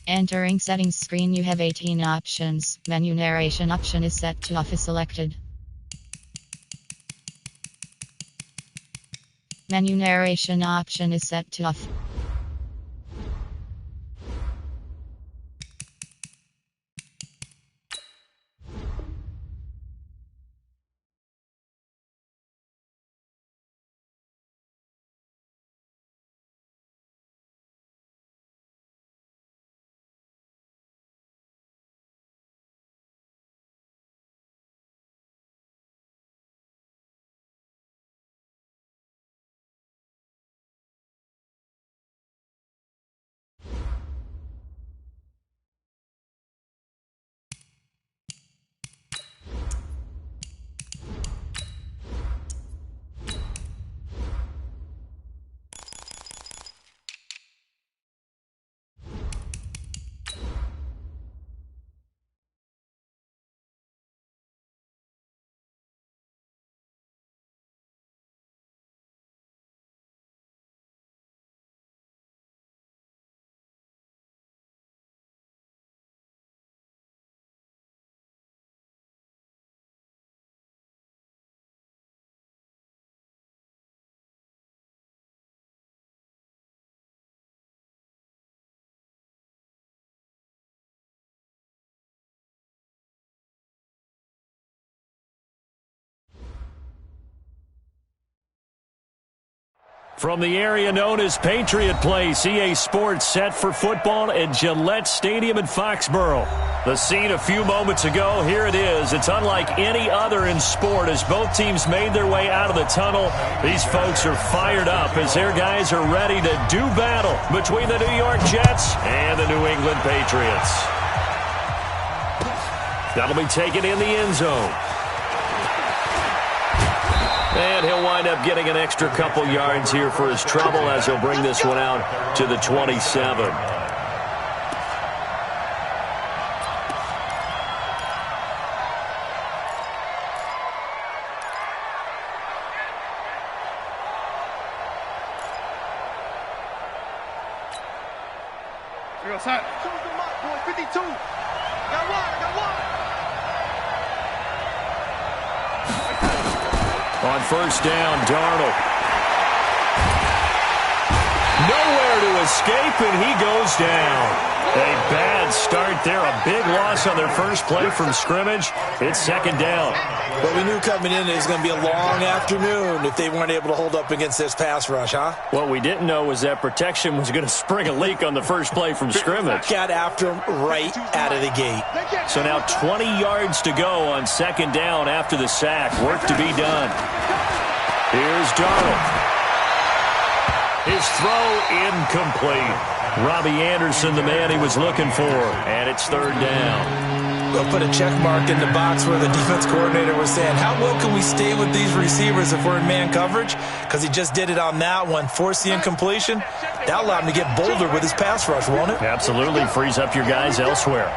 Entering settings screen, you have 18 options. Menu narration option is set to off is selected. Menu narration option is set to off. From the area known as Patriot Place, EA Sports set for football at Gillette Stadium in Foxborough. The scene a few moments ago, here it is. It's unlike any other in sport as both teams made their way out of the tunnel. These folks are fired up as their guys are ready to do battle between the New York Jets and the New England Patriots. That'll be taken in the end zone. And he'll wind up getting an extra couple yards here for his trouble as he'll bring this one out to the 27. On first down, Darnold. Nowhere to escape, and he goes down. A bad start there. A big loss on their first play from scrimmage. It's second down. But we knew coming in it was going to be a long afternoon if they weren't able to hold up against this pass rush, huh? What we didn't know was that protection was going to spring a leak on the first play from scrimmage. Got after him right out of the gate. So now 20 yards to go on second down after the sack. Work to be done. Here's Darnold. His throw incomplete. Robbie Anderson, the man he was looking for. And it's third down. We'll put a check mark in the box where the defense coordinator was saying, how well can we stay with these receivers if we're in man coverage? Because he just did it on that one. Force the incompletion. That allowed him to get bolder with his pass rush, won't it? Absolutely. Frees up your guys elsewhere.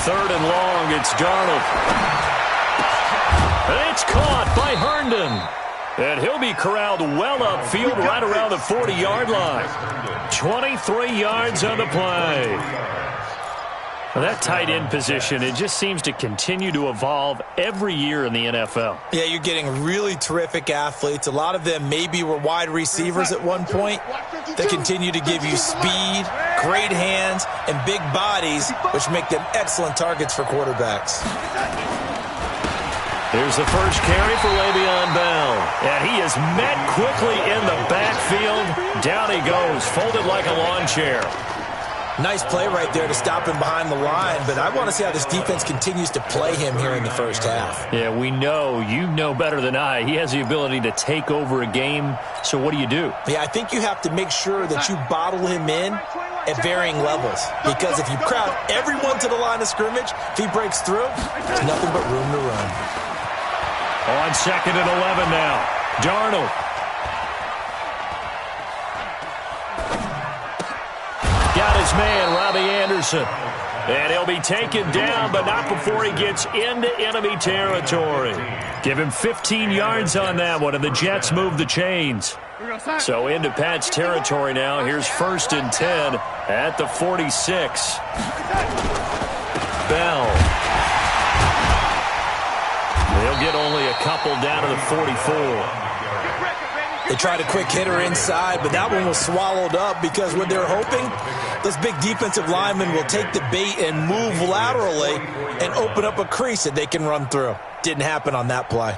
Third and long, it's Darnold. And it's caught by Herndon. And he'll be corralled well upfield right around the 40-yard line. 23 yards on the play. Well, that tight end position, it just seems to continue to evolve every year in the NFL. Yeah, you're getting really terrific athletes. A lot of them maybe were wide receivers at one point. They continue to give you speed, great hands, and big bodies, which make them excellent targets for quarterbacks. Here's the first carry for Le'Veon Bell. And he is met quickly in the backfield. Down he goes, folded like a lawn chair. Nice play right there to stop him behind the line, but I want to see how this defense continues to play him here in the first half. Yeah, we know. You know better than I. He has the ability to take over a game, so what do you do? Yeah, I think you have to make sure that you bottle him in at varying levels, because if you crowd everyone to the line of scrimmage, if he breaks through, there's nothing but room to run. On second and 11 now, Darnold. Got his man, Robbie Anderson. And he'll be taken down, but not before he gets into enemy territory. Give him 15 yards on that one, and the Jets move the chains. So into Pat's territory now. Here's 1st and 10 at the 46. Bell. They'll get only a couple down to the 44. They tried a quick hitter inside, but that one was swallowed up because what they're hoping, those big defensive linemen will take the bait and move laterally and open up a crease that they can run through. Didn't happen on that play.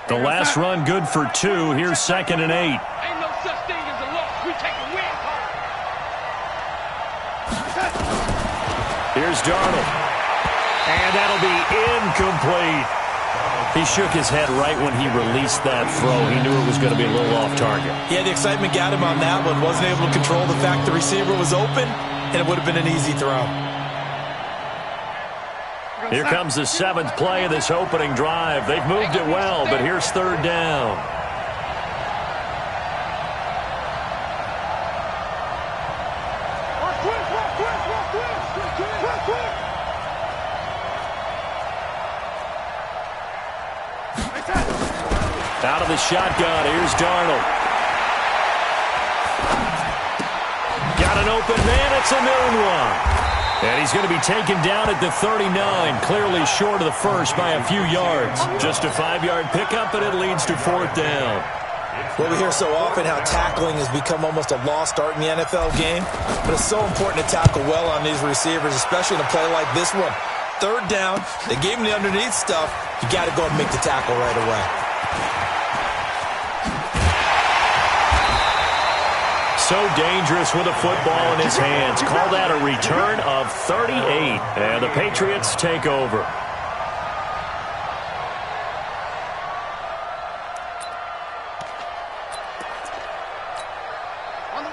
The last run good for 2. Here's 2nd and 8. Ain't no such thing as a loss. We take a win home. Here's Darnold. And that'll be incomplete. He shook his head right when he released that throw. He knew it was going to be a little off target. Yeah, the excitement got him on that one. Wasn't able to control the fact the receiver was open, and it would have been an easy throw. Here comes the 7th play of this opening drive. They've moved it well, but here's 3rd down. Out of the shotgun, here's Darnold. Got an open man, it's a noon one. And he's going to be taken down at the 39, clearly short of the first by a few yards. Just a 5-yard pickup, and it leads to 4th down. Well, we hear so often how tackling has become almost a lost art in the NFL game, but it's so important to tackle well on these receivers, especially in a play like this one. 3rd down, they gave him the underneath stuff. You got to go and make the tackle right away. So dangerous with a football in his hands. Call that a return of 38. And the Patriots take over.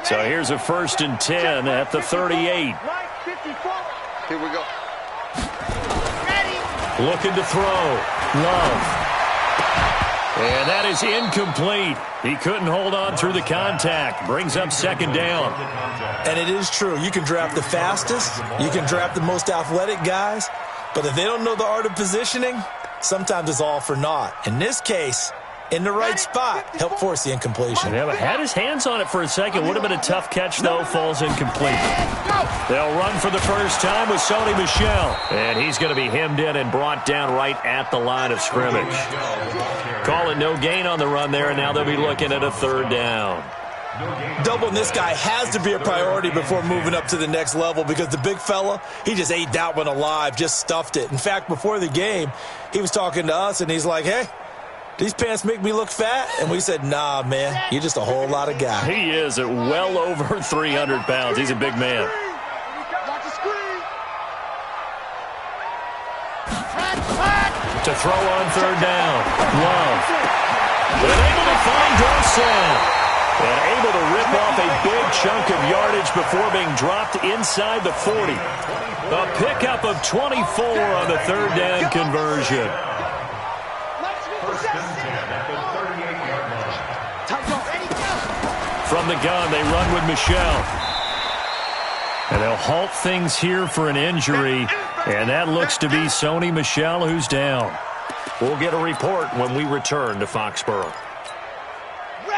So here's a 1st and 10 at the 38. Here we go. Looking to throw. Love. And that is incomplete. He couldn't hold on through the contact. Brings up 2nd down. And it is true. You can draft the fastest. You can draft the most athletic guys. But if they don't know the art of positioning, sometimes it's all for naught. In this case, in the right spot, help force the incompletion. Yeah, but had his hands on it for a second. Would have been a tough catch, though. Falls incomplete. They'll run for the first time with Sony Michel. And he's going to be hemmed in and brought down right at the line of scrimmage. Call it no gain on the run there, and now they'll be looking at a 3rd down. Doubling this guy has to be a priority before moving up to the next level because the big fella, he just ate that one alive, just stuffed it. In fact, before the game, he was talking to us, and he's like, hey, these pants make me look fat? And we said, nah, man, you're just a whole lot of guy. He is at well over 300 pounds. He's a big man. To throw on 3rd down. Love. But able to find Dorsett. And able to rip off a big chunk of yardage before being dropped inside the 40. A pickup of 24 on the 3rd down conversion. From the gun, they run with Michel. And they'll halt things here for an injury. And that looks to be Sony Michel, who's down. We'll get a report when we return to Foxborough.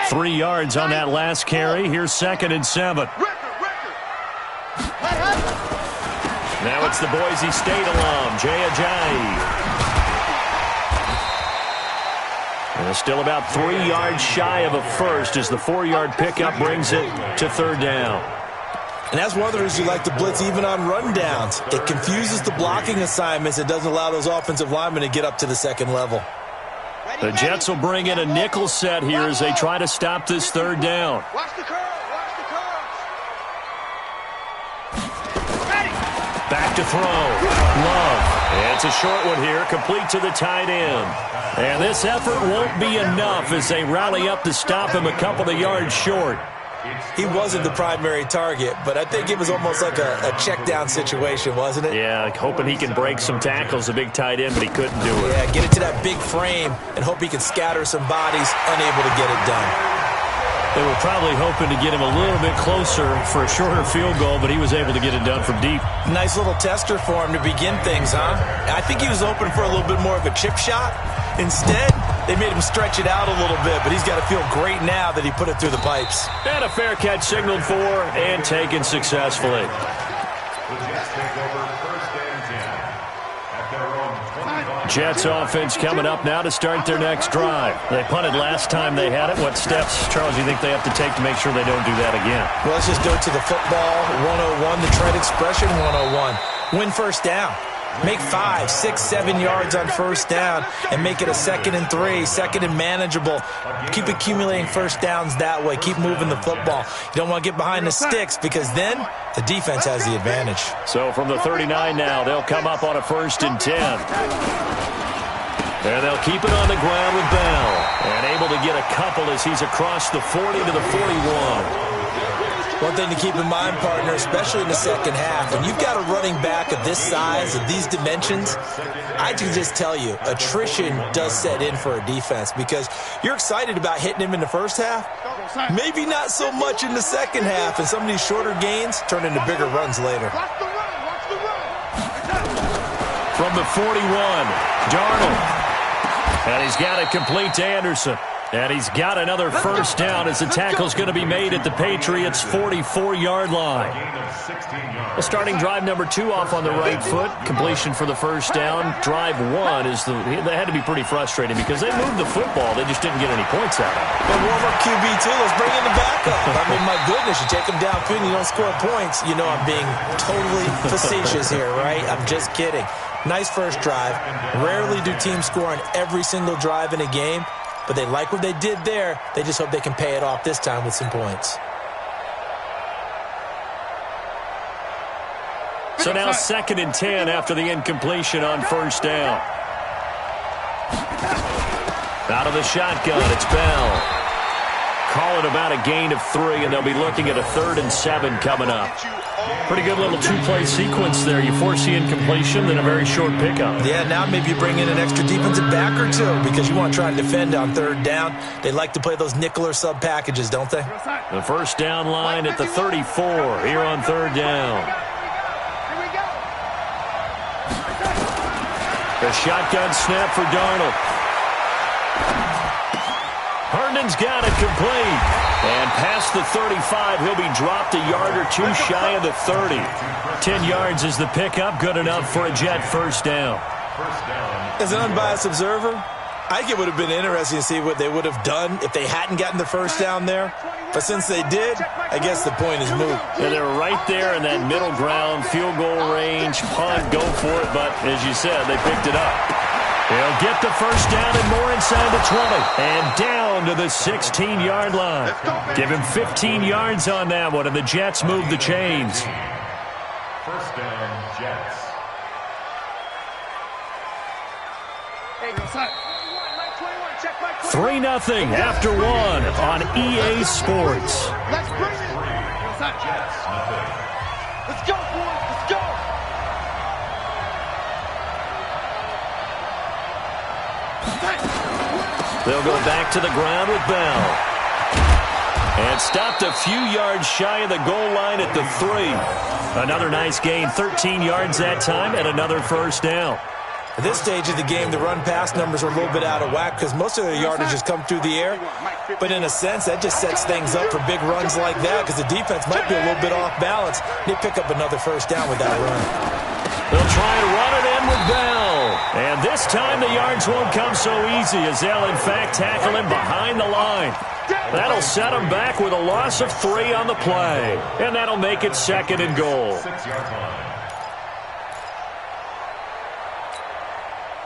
3 yards on that last carry. Here's 2nd and 7. Now it's the Boise State alum, Jay Ajayi. And still about 3 yards shy of a first as the 4-yard pickup brings it to 3rd down. And that's one of the reasons you like to blitz even on rundowns. It confuses the blocking assignments. It doesn't allow those offensive linemen to get up to the 2nd level. The Jets will bring in a nickel set here as they try to stop this 3rd down. Watch the curve. Watch the curve. Back to throw. Love. It's a short one here, complete to the tight end. And this effort won't be enough as they rally up to stop him a couple of yards short. He wasn't the primary target, but I think it was almost like a check down situation, wasn't it? Yeah, hoping he can break some tackles, a big tight end, but he couldn't do it. Yeah, get it to that big frame and hope he can scatter some bodies, unable to get it done. They were probably hoping to get him a little bit closer for a shorter field goal, but he was able to get it done from deep. Nice little tester for him to begin things, huh? I think he was hoping for a little bit more of a chip shot. Instead, they made him stretch it out a little bit, but he's got to feel great now that he put it through the pipes. And a fair catch signaled for and taken successfully. Jets offense coming up now to start their next drive. They punted last time they had it. What steps, Charles, do you think they have to take to make sure they don't do that again? Well, let's just go to the football 101, the trend expression 101. Win first down. Make 5, 6, 7 yards on first down and make it a 2nd and 3, 2nd and manageable. Keep accumulating first downs that way. Keep moving the football. You don't want to get behind the sticks because then the defense has the advantage. So from the 39 now, they'll come up on a 1st and 10. And they'll keep it on the ground with Bell. And able to get a couple as he's across the 40 to the 41. One thing to keep in mind, partner, especially in the second half, when you've got a running back of this size, of these dimensions, I can just tell you, attrition does set in for a defense because you're excited about hitting him in the first half. Maybe not so much in the second half, and some of these shorter gains turn into bigger runs later. From the 41, Darnold. And he's got it complete to Anderson. And he's got another first down as the tackle's going to be made at the Patriots' 44-yard line. Well, starting drive number 2 off on the right foot. Completion for the first down. Drive 1 is they had to be pretty frustrating because they moved the football. They just didn't get any points out of it. But warm-up QB2, let's bring in the backup. I mean, my goodness, you take them downfield and you don't score points. You know I'm being totally facetious here, right? I'm just kidding. Nice first drive. Rarely do teams score on every single drive in a game. But they like what they did there. They just hope they can pay it off this time with some points. So now 2nd and 10 after the incompletion on first down. Out of the shotgun, it's Bell. Call it about a gain of 3, and they'll be looking at a 3rd and 7 coming up. Pretty good little 2-play sequence there. You force the incompletion, then a very short pickup. Yeah, now maybe you bring in an extra defensive back or 2 because you want to try and defend on 3rd down. They like to play those nickel or sub packages, don't they? The first down line at the 34 here on 3rd down. The shotgun snap for Darnold. Herndon's got it complete. And past the 35, he'll be dropped a yard or 2 shy of the 30. 10 yards is the pickup, good enough for a Jet first down. As an unbiased observer, I think it would have been interesting to see what they would have done if they hadn't gotten the first down there. But since they did, I guess the point is moot. Yeah, they were right there in that middle ground, field goal range, punt, go for it. But as you said, they picked it up. He'll get the first down and more inside the 20. And down to the 16-yard line. Give him 15 yards on that one, and the Jets move the chains. First down, Jets. 3-0 after 1 on EA Sports. Let's bring it. Let's go, boys. Let's go. They'll go back to the ground with Bell. And stopped a few yards shy of the goal line at the 3. Another nice gain, 13 yards that time, and another first down. At this stage of the game, the run-pass numbers are a little bit out of whack because most of their yardage has come through the air. But in a sense, that just sets things up for big runs like that because the defense might be a little bit off balance. They pick up another first down with that run. They'll try and run it in with Bell. And this time the yards won't come so easy as they'll, in fact, tackle him behind the line. That'll set him back with a loss of 3 on the play. And that'll make it 2nd and goal. 6-yard line.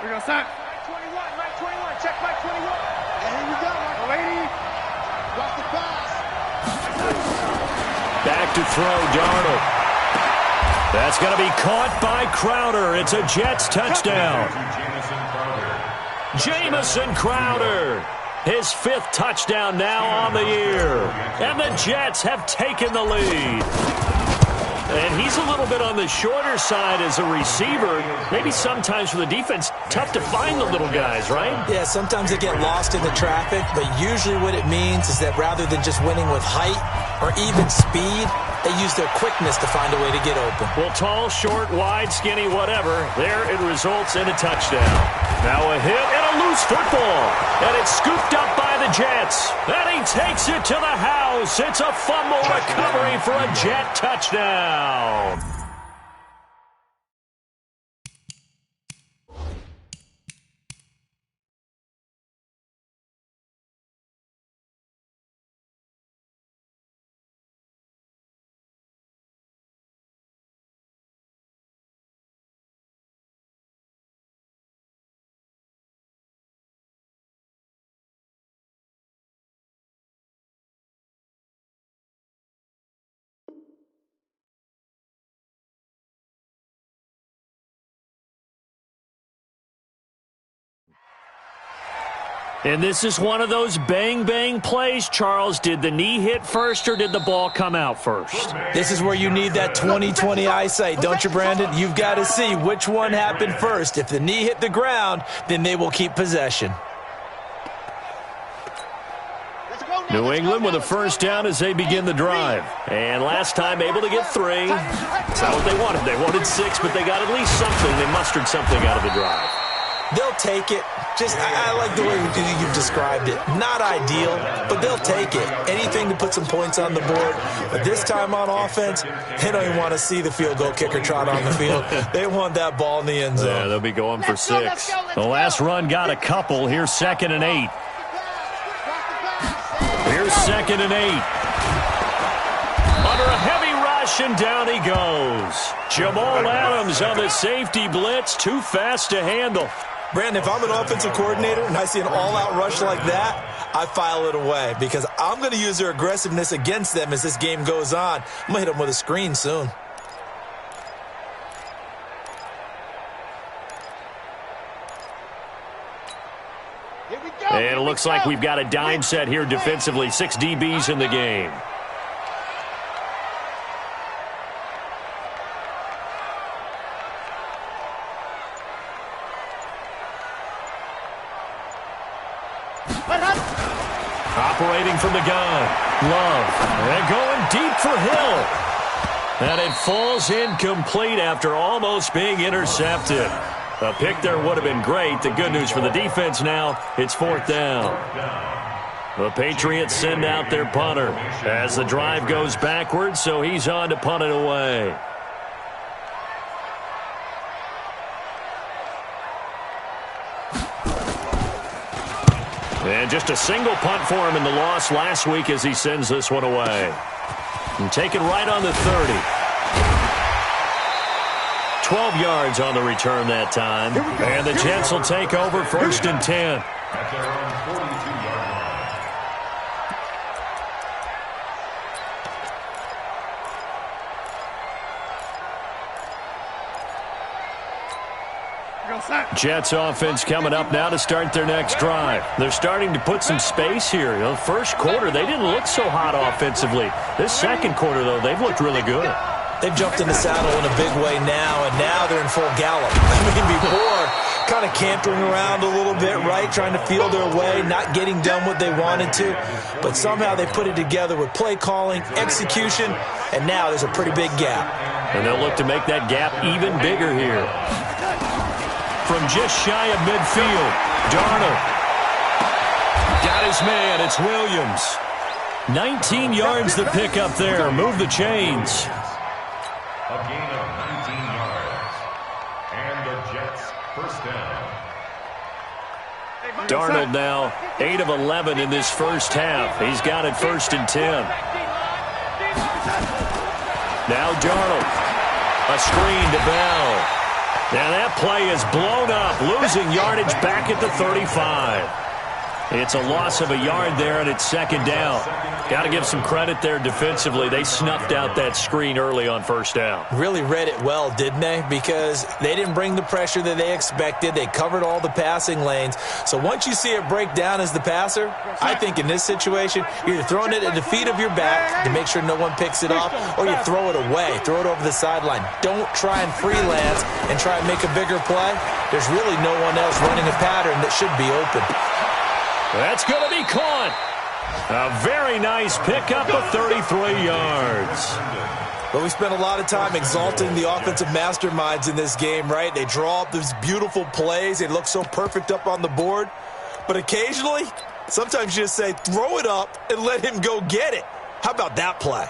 We're going to start. Mike 21, check Mike 21. And here we go, Mike 80. Watch the pass. Back to throw, Darnold. That's going to be caught by Crowder. It's a Jets touchdown. Jamison Crowder. His 5th touchdown now on the year. And the Jets have taken the lead. And he's a little bit on the shorter side as a receiver. Maybe sometimes for the defense, tough to find the little guys, right? Yeah, sometimes they get lost in the traffic, but usually what it means is that rather than just winning with height or even speed, they use their quickness to find a way to get open. Well, tall, short, wide, skinny, whatever, there it results in a touchdown. Now a hit and a loose football. And it's scooped up by the Jets. And he takes it to the house. It's a fumble recovery for a Jet touchdown. And this is one of those bang-bang plays, Charles. Did the knee hit first or did the ball come out first? This is where you need that 20/20 eyesight, don't you, Brandon? You've got to see which one happened first. If the knee hit the ground, then they will keep possession. New England with a first down as they begin the drive. And last time able to get 3. That's not what they wanted. They wanted 6, but they got at least something. They mustered something out of the drive. They'll take it. I like the way you've described it. Not ideal, but they'll take it. Anything to put some points on the board. But this time on offense, they don't even want to see the field goal kicker trot on the field. They want that ball in the end zone. Yeah, they'll be going for 6. The last run got a couple. Here's 2nd and 8. Here's 2nd and 8. Under a heavy rush, and down he goes. Jamal Adams on the safety blitz. Too fast to handle. Brandon, if I'm an offensive coordinator and I see an all-out rush like that, I file it away because I'm going to use their aggressiveness against them as this game goes on. I'm going to hit them with a screen soon. And it looks like we've got a dime set here defensively. 6 DBs in the game. Operating from the gun. Love. And going deep for Hill. And it falls incomplete after almost being intercepted. A pick there would have been great. The good news for the defense now, it's 4th down. The Patriots send out their punter as the drive goes backwards, so he's on to punt it away. And just a single punt for him in the loss last week as he sends this one away. And take it right on the 30. 12 yards on the return that time. And the Jets will take over 1st and 10. At their own 42-yard line. Jets offense coming up now to start their next drive. They're starting to put some space here. You know, first quarter, they didn't look so hot offensively. This second quarter, though, they've looked really good. They've jumped in the saddle in a big way now, and now they're in full gallop. I mean, before, kind of cantering around a little bit, right, trying to feel their way, not getting done what they wanted to. But somehow they put it together with play calling, execution, and now there's a pretty big gap. And they'll look to make that gap even bigger here. From just shy of midfield, Darnold. Got his man, it's Williams. 19 yards the pick up there. Move the chains. A gain of 19 yards. And the Jets first down. Darnold now 8 of 11 in this first half. He's got it 1st and 10. Now Darnold. A screen to Bell. Now that play is blown up, losing yardage back at the 35. It's a loss of a yard there, and it's second down. Got to give some credit there defensively. They snuffed out that screen early on first down. Really read it well, didn't they? Because they didn't bring the pressure that they expected. They covered all the passing lanes. So once you see it break down as the passer, I think in this situation, you're either throwing it at the feet of your back to make sure no one picks it off, or you throw it away, throw it over the sideline. Don't try and freelance and try and make a bigger play. There's really no one else running a pattern that should be open. That's going to be caught. A very nice pickup of 33 yards. But we spent a lot of time exalting the offensive masterminds in this game, right? They draw up these beautiful plays. They look so perfect up on the board. But occasionally, sometimes you just say, throw it up and let him go get it. How about that play?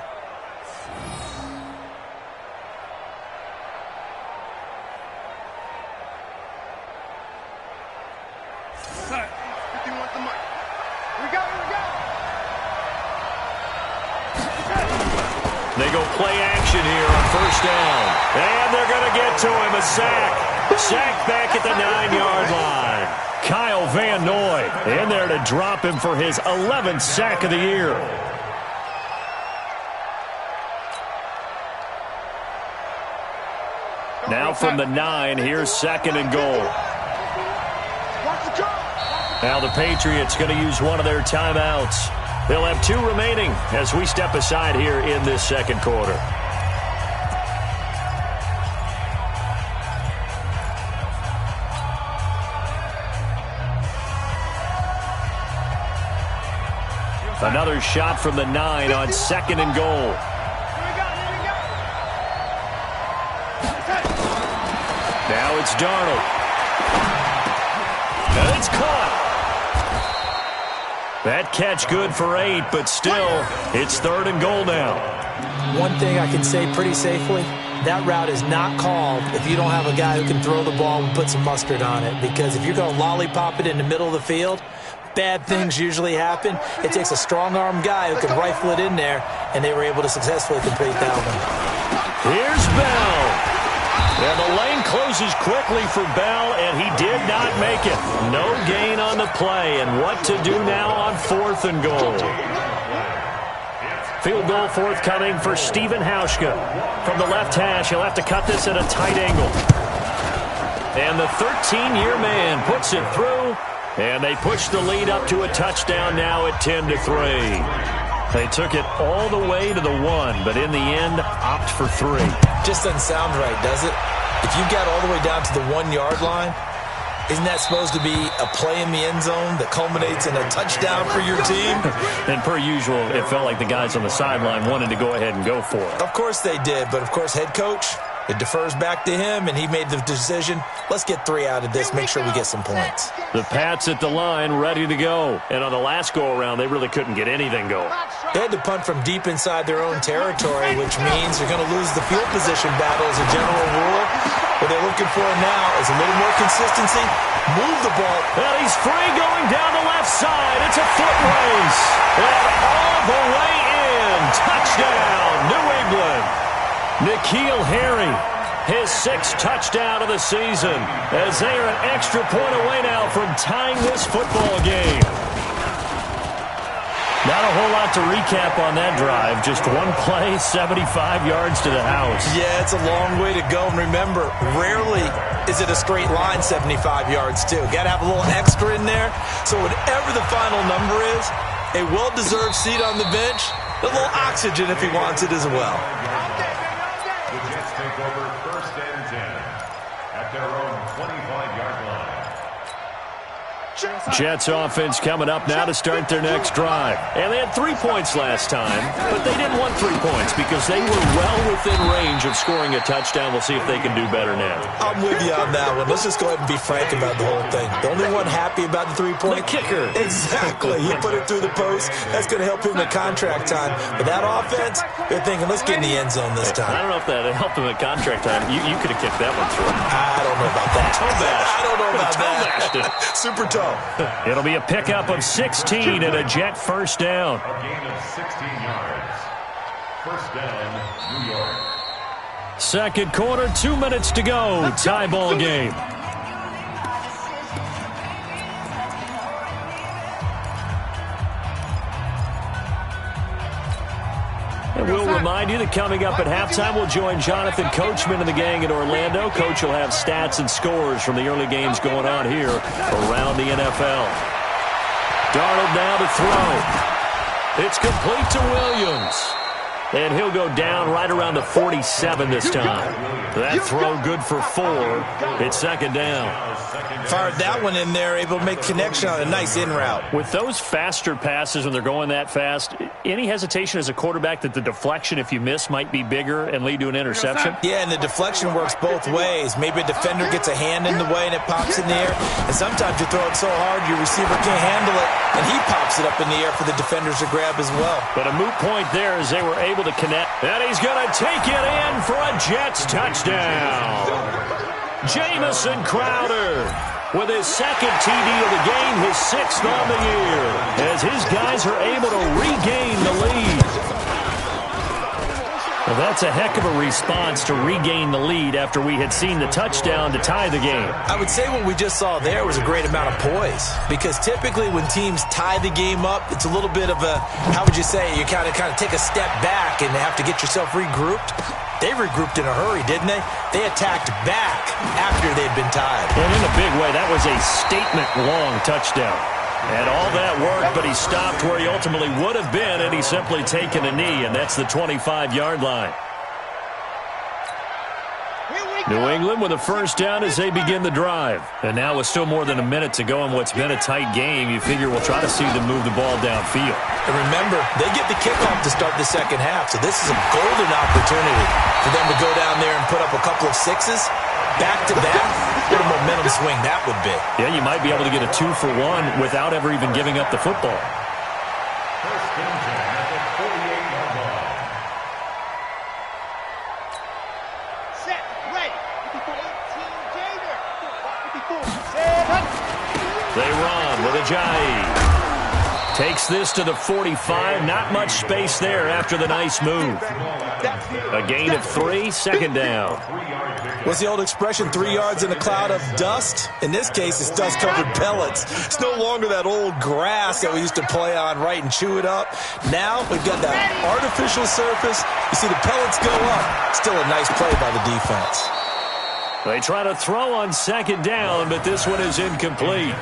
They go play action here on first down. And they're going to get to him. A sack. Sack back at the 9-yard line. Kyle Van Noy in there to drop him for his 11th sack of the year. Now from the 9, here's second and goal. Now the Patriots going to use one of their timeouts. They'll have 2 remaining as we step aside here in this second quarter. Another shot from the 9 on second and goal. Now it's Darnold. And it's caught. That catch good for 8, but still, it's third and goal now. One thing I can say pretty safely, that route is not called if you don't have a guy who can throw the ball and put some mustard on it. Because if you're going to lollipop it in the middle of the field, bad things usually happen. It takes a strong-arm guy who can rifle it in there, and they were able to successfully complete that one. Here's Bell. And the lane closes quickly for Bell, and he did not make it. No gain on the play, and what to do now on fourth and goal. Field goal forthcoming for Stephen Hauschka. From the left hash, he'll have to cut this at a tight angle. And the 13-year man puts it through, and they push the lead up to a touchdown now at 10-3. They took it all the way to the 1, but in the end, opt for 3. Just doesn't sound right, does it? If you got all the way down to the 1-yard line, isn't that supposed to be a play in the end zone that culminates in a touchdown for your team? And per usual, it felt like the guys on the sideline wanted to go ahead and go for it. Of course they did, but of course head coach, it defers back to him, and he made the decision, let's get 3 out of this, make sure we get some points. The Pats at the line, ready to go. And on the last go-around, they really couldn't get anything going. They had to punt from deep inside their own territory, which means they're going to lose the field position battle as a general rule. What they're looking for now is a little more consistency. Move the ball. And he's free going down the left side. It's a foot race. And all the way in. Touchdown, New England. N'Keal Harry, his 6th touchdown of the season, as they are an extra point away now from tying this football game. Not a whole lot to recap on that drive. Just one play, 75 yards to the house. Yeah, it's a long way to go. And remember, rarely is it a straight line 75 yards, too. Got to have a little extra in there. So whatever the final number is, a well-deserved seat on the bench, a little oxygen if he wants it as well. The Jets take over first and 10 at their own 25-yard line. Jets offense coming up now to start their next drive. And they had 3 points last time, but they didn't want 3 points because they were well within range of scoring a touchdown. We'll see if they can do better now. I'm with you on that one. Let's just go ahead and be frank about the whole thing. The only one happy about the 3-point? The kicker. Exactly. He put it through the post. That's going to help him in contract time. But that offense, they're thinking, let's get in the end zone this time. I don't know if that helped him at contract time. You could have kicked that one through. I don't know about that. I don't know about that. Super toe. It'll be a pickup of 16 and a Jet first down. A gain of 16 yards. First down, New York. Second quarter, 2 minutes to go. Tie ball game. And we'll remind you that coming up at halftime, we'll join Jonathan Coachman and the gang in Orlando. Coach will have stats and scores from the early games going on here around the NFL. Darnold now to throw. It's complete to Williams. And he'll go down right around the 47 this time. That throw good for 4. It's second down. Fired that one in there, able to make connection on a nice in route. With those faster passes when they're going that fast, any hesitation as a quarterback that the deflection, if you miss, might be bigger and lead to an interception? Yeah, and the deflection works both ways. Maybe a defender gets a hand in the way and it pops in the air. And sometimes you throw it so hard your receiver can't handle it, and he pops it up in the air for the defenders to grab as well. But a moot point there as they were able to connect. And he's going to take it in for a Jets touchdown. Jamison Crowder with his second TD of the game, his 6th on the year, as his guys are able to regain the lead. Well, that's a heck of a response to regain the lead after we had seen the touchdown to tie the game. I would say what we just saw there was a great amount of poise, because typically when teams tie the game up, it's a little bit of a, how would you say, you kind of take a step back and have to get yourself regrouped. They regrouped in a hurry, didn't they? They attacked back after they'd been tied. And in a big way, that was a statement-long touchdown. And all that worked, but he stopped where he ultimately would have been, and he's simply taken a knee, and that's the 25-yard line. New England with a first down as they begin the drive. And now with still more than a minute to go in what's been a tight game, you figure we'll try to see them move the ball downfield. And remember, they get the kickoff to start the second half, so this is a golden opportunity for them to go down there and put up a couple of sixes back-to-back. What a momentum swing that would be. Yeah, you might be able to get a 2-for-1 without ever even giving up the football. First and 10 at the 48-yard line. Set, ready. 18 Gator. 54. Set up. They run with Ajayi. Takes this to the 45. Not much space there after the nice move. A gain of 3, second down. What's the old expression, 3 yards in a cloud of dust? In this case, it's dust-covered pellets. It's no longer that old grass that we used to play on, right, and chew it up. Now we've got that artificial surface. You see the pellets go up. Still a nice play by the defense. They try to throw on second down, but this one is incomplete.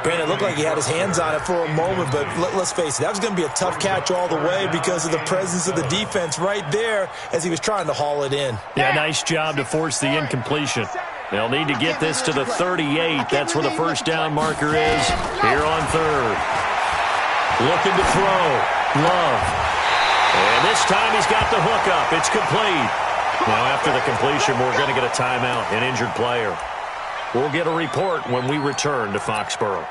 Granted, it looked like he had his hands on it for a moment, but let's face it, that was going to be a tough catch all the way because of the presence of the defense right there as he was trying to haul it in. Yeah, nice job to force the incompletion. They'll need to get this to the 38. That's where the first down marker is here on third. Looking to throw. Love. And this time he's got the hook up. It's complete. Now after the completion, we're going to get a timeout, an injured player. We'll get a report when we return to Foxborough.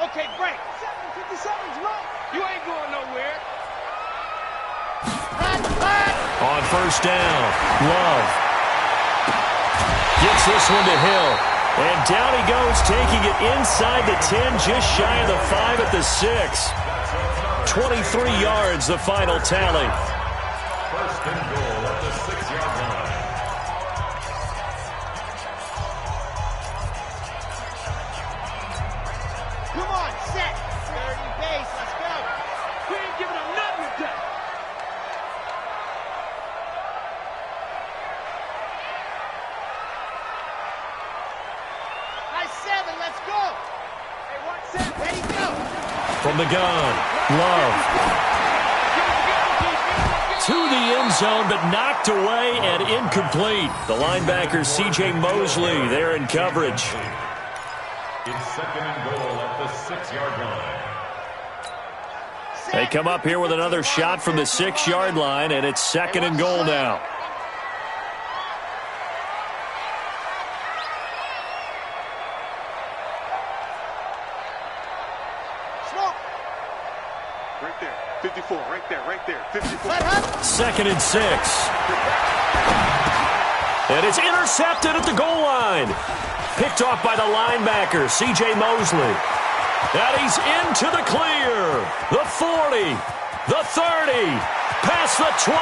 Okay, break. 757's wrong. You ain't going nowhere. On first down, Love gets this one to Hill. And down he goes, taking it inside the 10, just shy of the 5 at the 6. 23 yards, the final tally. First and goal at the 6-yard line. Come on, set. 30 base. Let's go. We ain't giving them nothing today. High 7. Let's go. Hey, 1-7. Ready, go. From the gun, Love. To the end zone, but knocked away and incomplete. The linebacker, C.J. Mosley, there in coverage. It's second and goal at the 6-yard line. They come up here with another shot from the 6-yard line, and it's second and goal now. Right there. 54. Right there. 54. Second and 6. And it's intercepted at the goal line. Picked off by the linebacker, C.J. Mosley. And he's into the clear. The 40, the 30, past the 20.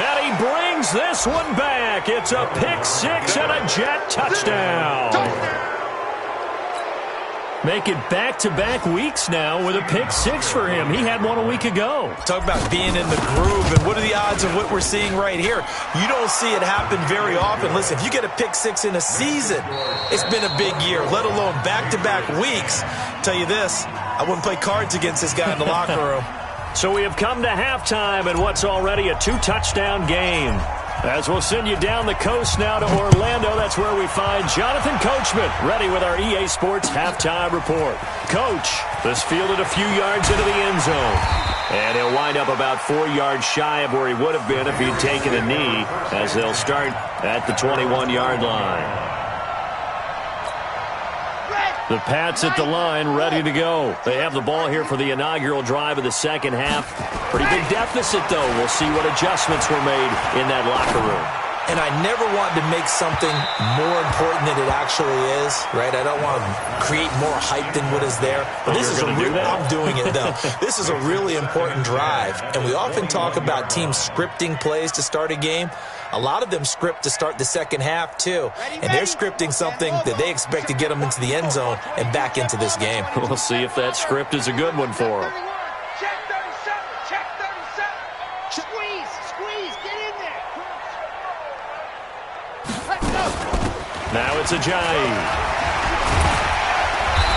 And he brings this one back. It's a pick 6 and a Jet touchdown. Make it back-to-back weeks now with a pick six for him. He had one a week ago. Talk about being in the groove, and what are the odds of what we're seeing right here? You don't see it happen very often. Listen, if you get a pick six in a season, it's been a big year, let alone back-to-back weeks. Tell you this, I wouldn't play cards against this guy in the locker room. So we have come to halftime in what's already a 2-touchdown game. As we'll send you down the coast now to Orlando, that's where we find Jonathan Coachman, ready with our EA Sports Halftime Report. Coach, this fielded a few yards into the end zone. And he'll wind up about 4 yards shy of where he would have been if he'd taken a knee, as they'll start at the 21-yard line. The Pats at the line, ready to go. They have the ball here for the inaugural drive of the second half. Pretty big deficit, though. We'll see what adjustments were made in that locker room. And I never want to make something more important than it actually is, right? I don't want to create more hype than what is there. But this is I'm doing it, though. This is a really important drive. And we often talk about teams scripting plays to start a game. A lot of them script to start the second half, too. And they're scripting something that they expect to get them into the end zone and back into this game. We'll see if that script is a good one for them. Check 37. Check 37. Squeeze. Get in there. Let's go. Now it's Ajayi.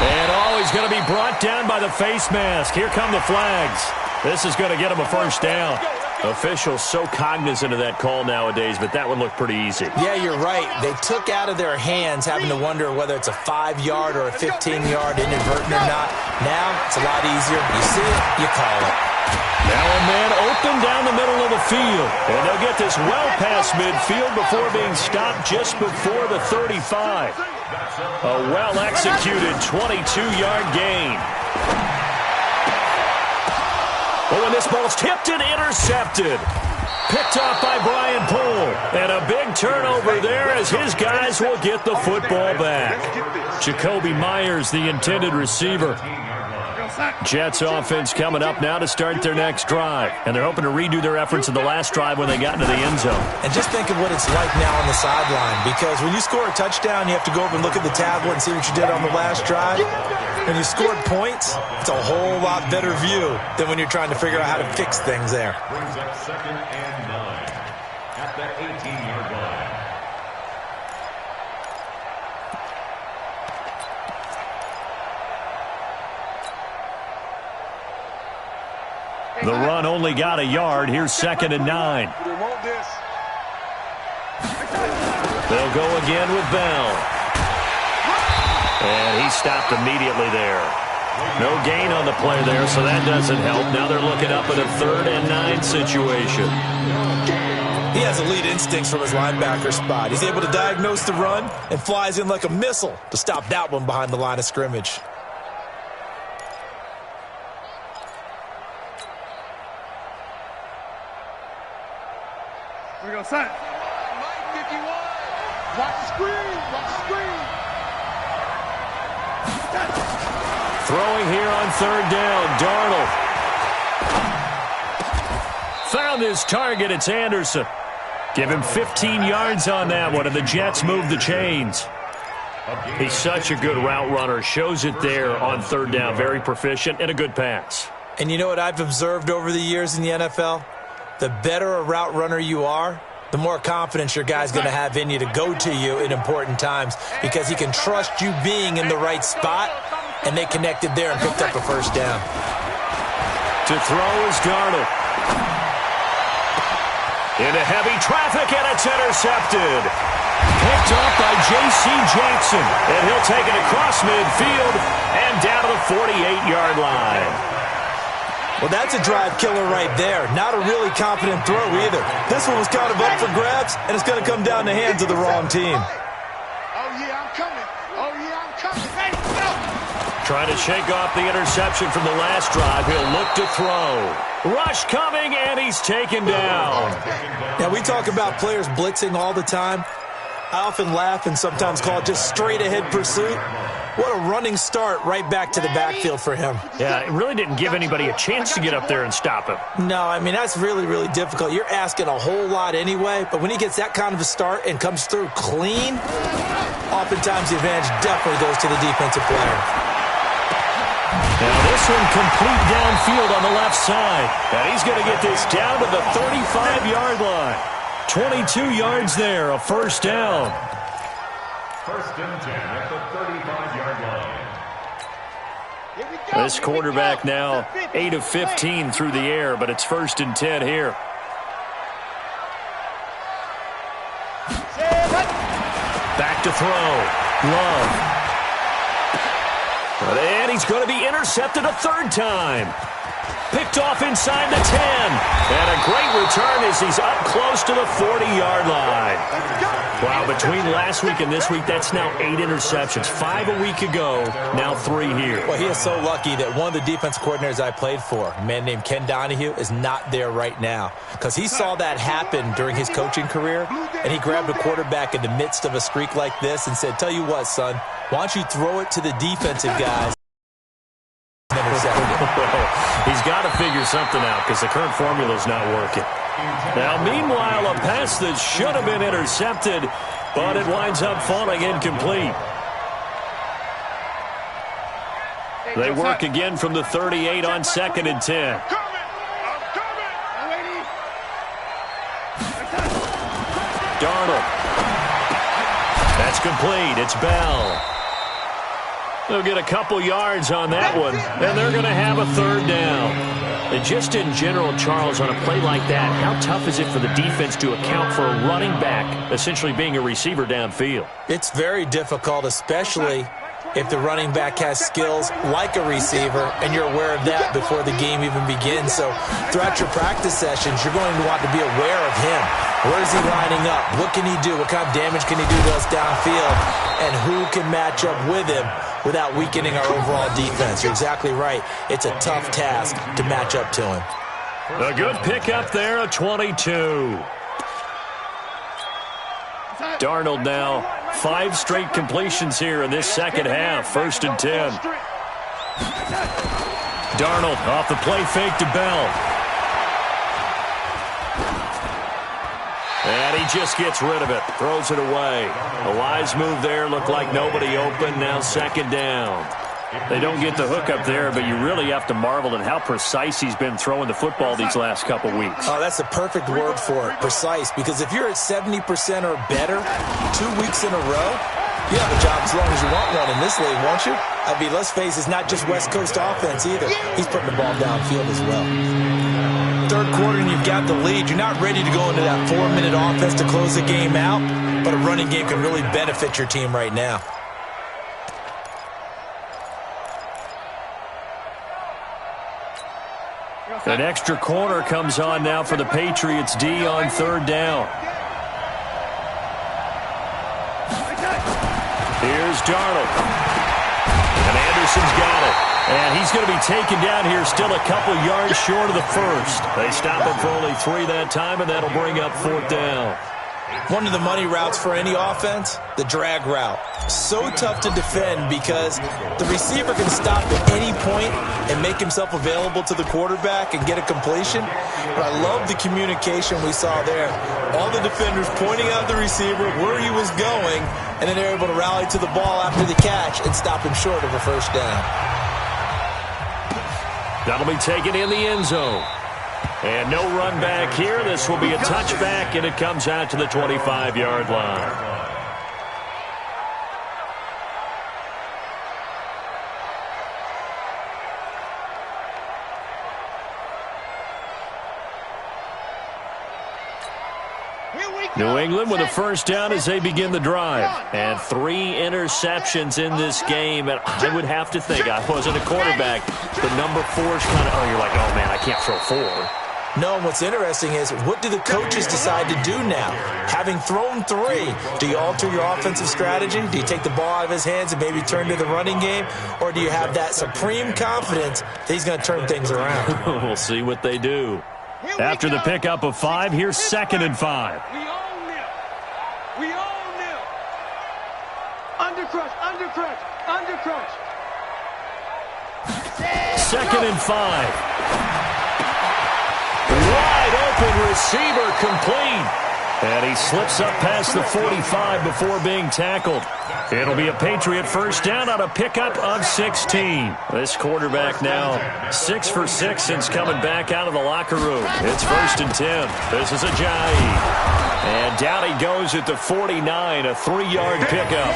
And he's going to be brought down by the face mask. Here come the flags. This is going to get him a first down. Officials so cognizant of that call nowadays, but that one looked pretty easy. Yeah, you're right. They took out of their hands having to wonder whether it's a 5-yard or a 15-yard inadvertent or not. Now it's a lot easier. You see it, you call it. Now a man open down the middle of the field. And they'll get this well past midfield before being stopped just before the 35. A well-executed 22-yard gain. Oh, and this ball's tipped and intercepted. Picked off by Brian Poole. And a big turnover there as his guys will get the football back. Jacoby Myers, the intended receiver. Jets offense coming up now to start their next drive. And they're hoping to redo their efforts in the last drive when they got into the end zone. And just think of what it's like now on the sideline. Because when you score a touchdown, you have to go over and look at the tablet and see what you did on the last drive. When you scored points, it's a whole lot better view than when you're trying to figure out how to fix things there. Brings up 2nd and 9 at the 18-yard line. The run only got a yard. Here's 2nd and 9. They'll go again with Bell. And he stopped immediately there. No gain on the play there, so that doesn't help. Now they're looking up at a 3rd and 9 situation. He has elite instincts from his linebacker spot. He's able to diagnose the run and flies in like a missile to stop that one behind the line of scrimmage. Here we go, son. Mike 51. Watch the screen. Watch the screen. Throwing here on 3rd down, Darnold. Found his target, it's Anderson. Give him 15 yards on that one, and the Jets move the chains. He's such a good route runner. Shows it there on 3rd down. Very proficient and a good pass. And you know what I've observed over the years in the NFL? The better a route runner you are, the more confidence your guy's going to have in you to go to you in important times because he can trust you being in the right spot, and they connected there and picked up a first down. To throw is Darnold. Into heavy traffic, and it's intercepted. Picked off by J.C. Jackson, and he'll take it across midfield and down to the 48-yard line. Well, that's a drive killer right there. Not a really confident throw either. This one was kind of up for grabs, and it's going to come down the hands of the wrong team. Oh, yeah, I'm coming. Oh, yeah, I'm coming. Hey, go! Trying to shake off the interception from the last drive. He'll look to throw. Rush coming, and he's taken down. Now, we talk about players blitzing all the time. I often laugh and sometimes call it just straight-ahead pursuit. What a running start right back to the backfield for him. Yeah, it really didn't give anybody a chance to get up there and stop him. No, I mean, that's really, really difficult. You're asking a whole lot anyway, but when he gets that kind of a start and comes through clean, oftentimes the advantage definitely goes to the defensive player. Now this one complete downfield on the left side. And he's going to get this down to the 35-yard line. 22 yards there, a first down. First and 10 at the 35-yard line. This quarterback now 8 of 15 through the air, but it's first and 10 here. Back to throw. Love. And he's going to be intercepted a third time. Picked off inside the 10. And a great return as he's up close to the 40-yard line. Wow, between last week and this week, that's now 8 interceptions. 5 a week ago, now 3 here. Well, he is so lucky that one of the defense coordinators I played for, a man named Ken Donahue, is not there right now. Because he saw that happen during his coaching career, and he grabbed a quarterback in the midst of a streak like this and said, tell you what, son, why don't you throw it to the defensive guys? He's got to figure something out because the current formula is not working. Now, meanwhile, a pass that should have been intercepted, but it winds up falling incomplete. They work again from the 38 on 2nd and 10. Darnold. That's complete. It's Bell. They'll get a couple yards on that one, and they're going to have a third down. And just in general, Charles, on a play like that, how tough is it for the defense to account for a running back essentially being a receiver downfield? It's very difficult, especially if the running back has skills like a receiver, and you're aware of that before the game even begins. So throughout your practice sessions, you're going to want to be aware of him. Where is he lining up? What can he do? What kind of damage can he do to us downfield? And who can match up with him without weakening our overall defense? You're exactly right. It's a tough task to match up to him. A good pickup there, a 22. Darnold now 5 straight completions here in this second half. First and 10. Darnold off the play fake to Bell. And he just gets rid of it. Throws it away. A wise move there. Looked like nobody open. Now second down. They don't get the hook up there, but you really have to marvel at how precise he's been throwing the football these last couple weeks. Oh, that's the perfect word for it, precise, because if you're at 70% or better 2 weeks in a row, you have a job as long as you want one in this league, won't you? I mean, let's face it, it's not just West Coast offense either. He's putting the ball downfield as well. Third quarter and you've got the lead. You're not ready to go into that 4-minute offense to close the game out, but a running game can really benefit your team right now. An extra corner comes on now for the Patriots D on third down. Here's Darnold. And Anderson's got it. And he's going to be taken down here still a couple yards short of the first. They stop him for only 3 that time, and that'll bring up fourth down. One of the money routes for any offense, the drag route. So tough to defend because the receiver can stop at any point and make himself available to the quarterback and get a completion. But I love the communication we saw there. All the defenders pointing out the receiver where he was going, and then they're able to rally to the ball after the catch and stop him short of a first down. That'll be taken in the end zone. And no run back here. This will be a touchback, and it comes out to the 25-yard line. New England with a first down as they begin the drive. And 3 interceptions in this game. And I would have to think, I wasn't a quarterback, the number 4 is kind of, oh, you're like, oh, man, I can't throw 4. No, and what's interesting is, what do the coaches decide to do now? Having thrown 3, do you alter your offensive strategy? Do you take the ball out of his hands and maybe turn to the running game? Or do you have that supreme confidence that he's going to turn things around? We'll see what they do. After the pickup of 5, here's 2nd and 5. We own them. Undercrush, undercrush, undercrush. 2nd and 5. Wide open receiver complete. And he slips up past the 45 before being tackled. It'll be a Patriot first down on a pickup of 16. This quarterback now 6 for 6 since coming back out of the locker room. It's 1st and 10. This is Ajayi. And down he goes at the 49, a 3-yard pickup.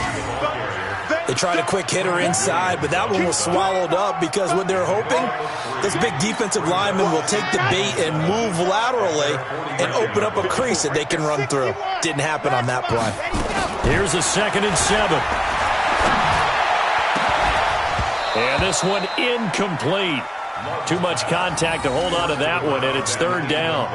They tried a quick hitter inside, but that one was swallowed up because what they're hoping, this big defensive lineman will take the bait and move laterally and open up a crease that they can run through. Didn't happen on that play. Here's a 2nd and 7. And this one incomplete. Too much contact to hold on to that one, and it's 3rd down.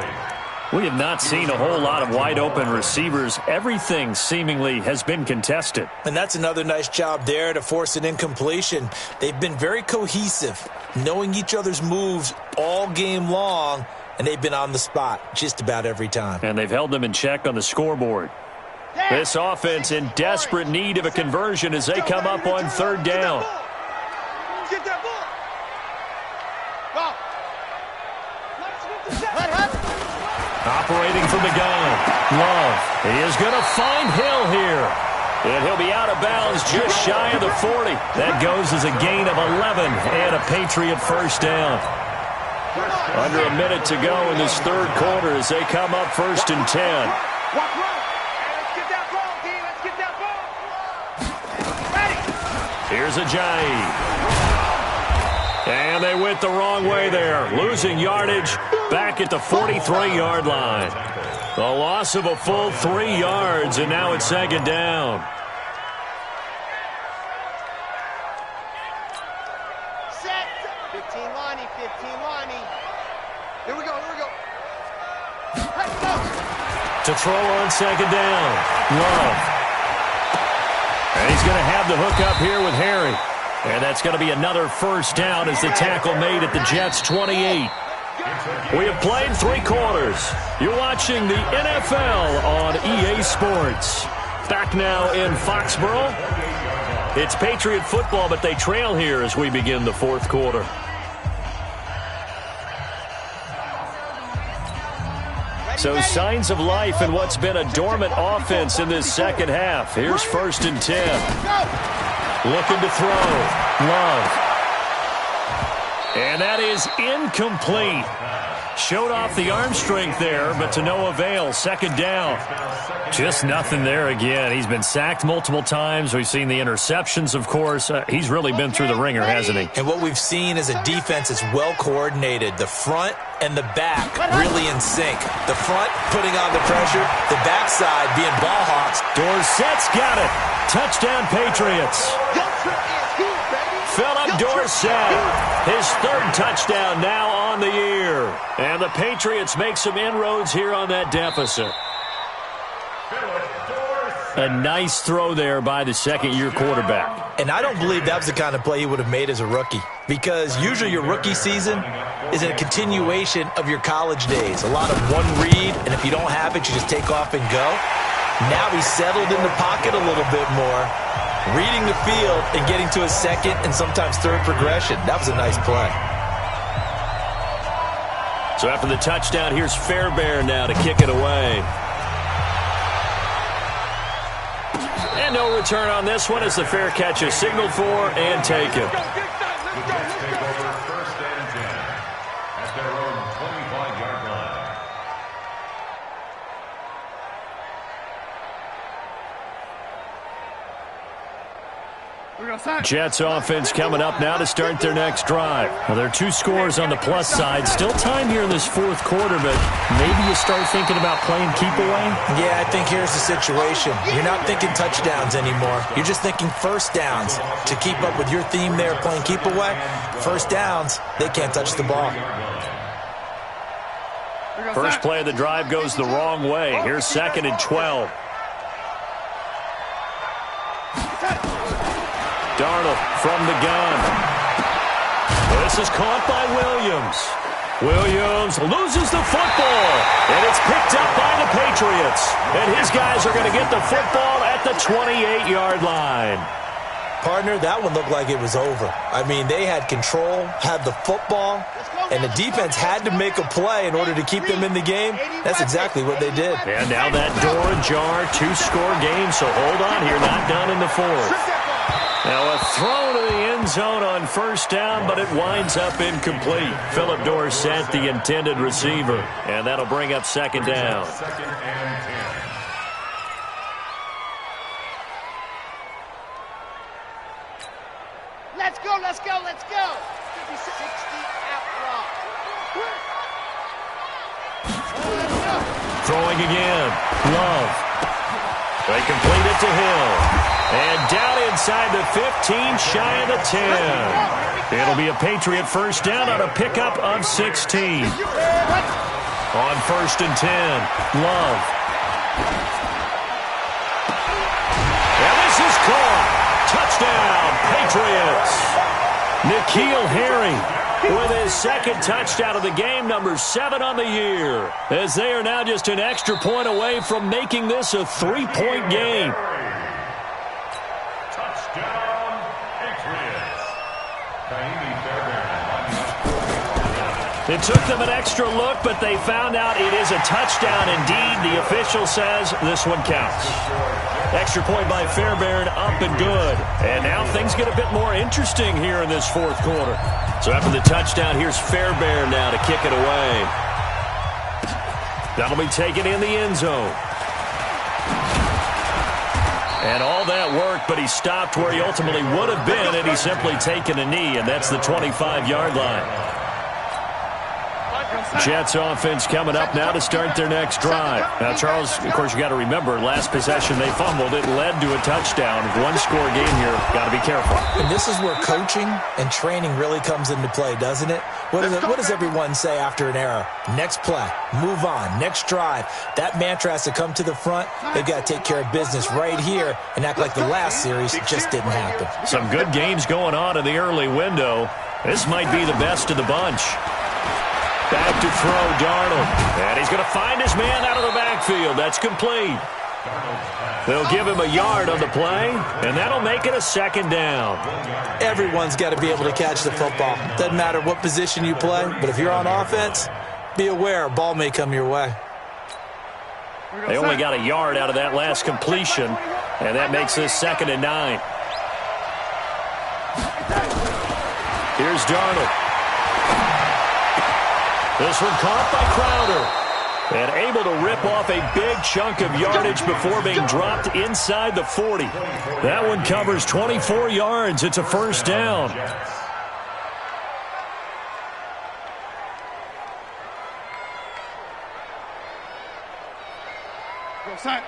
We have not seen a whole lot of wide-open receivers. Everything seemingly has been contested. And that's another nice job there to force an incompletion. They've been very cohesive, knowing each other's moves all game long, and they've been on the spot just about every time. And they've held them in check on the scoreboard. This offense in desperate need of a conversion as they come up on 3rd down. Get that ball. Operating from the gun, Love. He is going to find Hill here. And he'll be out of bounds just shy of the 40. That goes as a gain of 11 and a Patriot first down. Under a minute to go in this 3rd quarter as they come up 1st and 10. Here's Ajayi. And they went the wrong way there, losing yardage back at the 43-yard line. The loss of a full 3 yards, and now it's 2nd down. Set. 15 Lonnie, 15 Lonnie. Here we go, here we go. Let's go. To throw on 2nd down, Love. And he's going to have the hook up here with Harry. And that's going to be another first down as the tackle made at the Jets' 28. We have played 3 quarters. You're watching the NFL on EA Sports. Back now in Foxborough. It's Patriot football, but they trail here as we begin the 4th quarter. So signs of life in what's been a dormant offense in this 2nd half. Here's 1st and 10. Looking to throw. Love. And that is incomplete. Showed off the arm strength there, but to no avail. 2nd down. Just nothing there again. He's been sacked multiple times. We've seen the interceptions, of course. He's really been through the ringer, hasn't he? And what we've seen is a defense that's well coordinated. The front and the back really in sync. The front putting on the pressure. The backside being ball hawks. Dorsett's got it. Touchdown, Patriots. Philip Dorsett, his 3rd touchdown now on the year. And the Patriots make some inroads here on that deficit. A nice throw there by the 2nd-year quarterback. And I don't believe that was the kind of play he would have made as a rookie, because usually your rookie season is a continuation of your college days. A lot of one read, and if you don't have it, you just take off and go. Now he's settled in the pocket a little bit more, reading the field and getting to his 2nd and sometimes 3rd progression. That was a nice play. So after the touchdown, here's Fairbairn now to kick it away. And no return on this one as the fair catch is signaled for and taken. The Jets take over 1st and 10 at their own 25-yard line. Jets offense coming up now to start their next drive. Well, there are 2 scores on the plus side. Still time here in this 4th quarter, but maybe you start thinking about playing keep away? Yeah, I think here's the situation. You're not thinking touchdowns anymore. You're just thinking first downs. To keep up with your theme there, playing keep away, first downs, they can't touch the ball. First play of the drive goes the wrong way. Here's 2nd and 12. Darnold from the gun. This is caught by Williams. Williams loses the football, and it's picked up by the Patriots. And his guys are going to get the football at the 28-yard line. Partner, that one looked like it was over. I mean, they had control, had the football, and the defense had to make a play in order to keep them in the game. That's exactly what they did. And now that door ajar, 2-score game, so hold on here, not done in the fourth. Now a throw to the end zone on first down, but it winds up incomplete. Philip Dorsett, the intended receiver, and that'll bring up second down. Second and 10. Let's go, let's go, let's go. 60 out rock. Throwing again. Love. They complete it to Hill. And down inside the 15, shy of the 10. It'll be a Patriot first down on a pickup of 16. On first and 10, Love. And this is caught. Touchdown, Patriots. N'Keal Harry with his second touchdown of the game, number 7 on the year, as they are now just an extra point away from making this a 3-point game. Touchdown, Patriots. It took them an extra look, but they found out it is a touchdown indeed. The official says this one counts. Extra point by Fairbairn, up and good. And now things get a bit more interesting here in this fourth quarter. So after the touchdown, here's Fairbairn now to kick it away. That'll be taken in the end zone. And all that worked, but he stopped where he ultimately would have been had he simply taken a knee, and that's the 25-yard line. Jets offense coming up now to start their next drive. Now, Charles, of course, you got to remember, last possession they fumbled. It led to a touchdown. One-score game here. Got to be careful. And this is where coaching and training really comes into play, doesn't it? What does everyone say after an error? Next play, move on, next drive. That mantra has to come to the front. They've got to take care of business right here and act like the last series just didn't happen. Some good games going on in the early window. This might be the best of the bunch. Back to throw, Darnold. And he's going to find his man out of the backfield. That's complete. They'll give him a yard on the play, and that'll make it a second down. Everyone's got to be able to catch the football. Doesn't matter what position you play, but if you're on offense, be aware a ball may come your way. They only got a yard out of that last completion, and that makes this 2nd and 9. Here's Darnold. This one caught by Crowder. And able to rip off a big chunk of yardage before being dropped inside the 40. That one covers 24 yards. It's a first down.